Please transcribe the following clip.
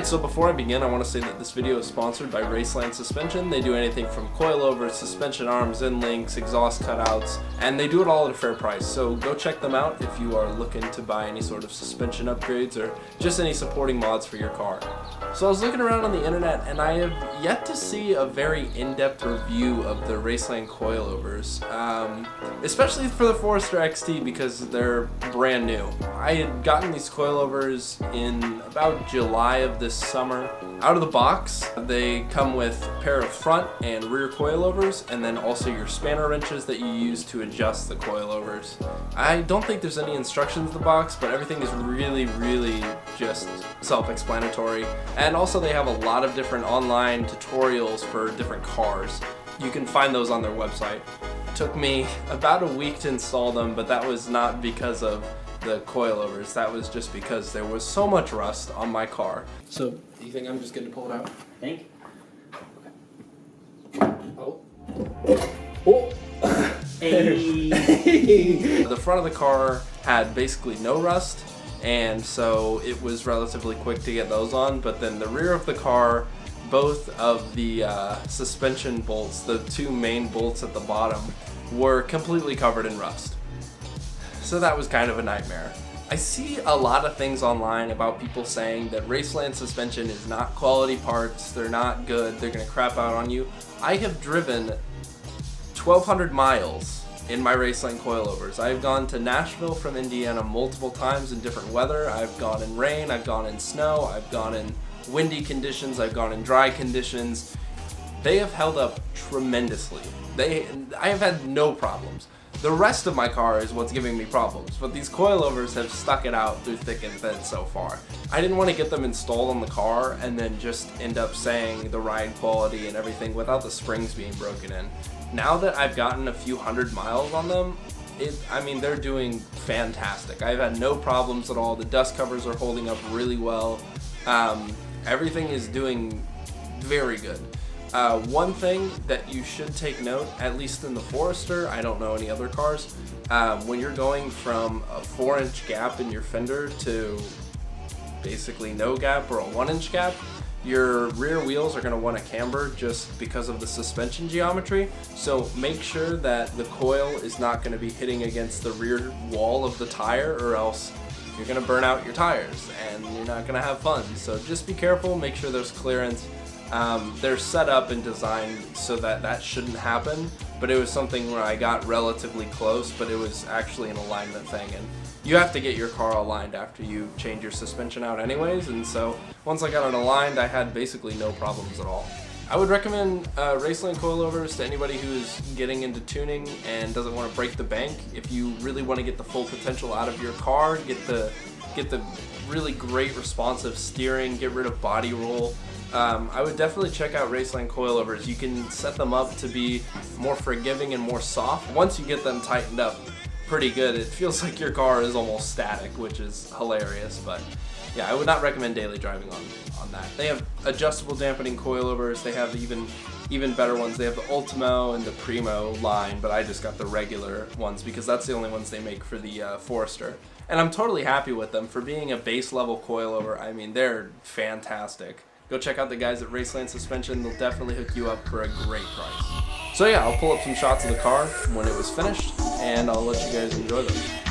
Alright, so before I begin, I want to say that this video is sponsored by Raceland Suspension. They do anything from coilovers, suspension arms, end links, exhaust cutouts, and they do it all at a fair price. So go check them out if you are looking to buy any sort of suspension upgrades or just any supporting mods for your car. So I was looking around on the internet and I have yet to see a very in-depth review of the Raceland coilovers, especially for the Forester XT because they're brand new. I had gotten these coilovers in about July of this summer. Out of the box, they come with a pair of front and rear coilovers and then also your spanner wrenches that you use to adjust the coilovers. I don't think there's any instructions in the box, but everything is really just self-explanatory. And also they have a lot of different online tutorials for different cars. You can find those on their website. It took me about a week to install them, but that was not because of the coilovers. That was just because there was so much rust on my car. So, do you think I'm just going to pull it out? Think? Oh. Hey. The front of the car had basically no rust, and so it was relatively quick to get those on, but then the rear of the car, both of the suspension bolts, the two main bolts at the bottom, were completely covered in rust. So that was kind of a nightmare. I see a lot of things online about people saying that Raceland suspension is not quality parts, they're not good, they're gonna crap out on you. I have driven 1,200 miles in my Raceland coilovers. I've gone to Nashville from Indiana multiple times in different weather. I've gone in rain, I've gone in snow, I've gone in windy conditions, I've gone in dry conditions. They have held up tremendously. I have had no problems. The rest of my car is what's giving me problems, but these coilovers have stuck it out through thick and thin so far. I didn't want to get them installed on the car and then just end up saying the ride quality and everything without the springs being broken in. Now that I've gotten a few hundred miles on them, they're doing fantastic. I've had no problems at all. The dust covers are holding up really well. Everything is doing very good. One thing that you should take note, at least in the Forester, I don't know any other cars, when you're going from a 4-inch gap in your fender to basically no gap or a 1-inch gap, your rear wheels are going to want to camber just because of the suspension geometry. So make sure that the coil is not going to be hitting against the rear wall of the tire, or else you're going to burn out your tires and you're not going to have fun. So just be careful, make sure there's clearance. They're set up and designed so that that shouldn't happen, but it was something where I got relatively close, but it was actually an alignment thing, and you have to get your car aligned after you change your suspension out anyways, and so once I got it aligned, I had basically no problems at all. I would recommend Raceland coilovers to anybody who's getting into tuning and doesn't want to break the bank. If you really want to get the full potential out of your car, get the really great responsive steering, get rid of body roll, I would definitely check out Raceland coilovers. You can set them up to be more forgiving and more soft. Once you get them tightened up pretty good, it feels like your car is almost static, which is hilarious. But yeah, I would not recommend daily driving on that. They have adjustable dampening coilovers. They have even better ones. They have the Ultimo and the Primo line, but I just got the regular ones because that's the only ones they make for the Forester. And I'm totally happy with them. For being a base level coilover, I mean, they're fantastic. Go check out the guys at Raceland Suspension. They'll definitely hook you up for a great price. So yeah, I'll pull up some shots of the car when it was finished, and I'll let you guys enjoy them.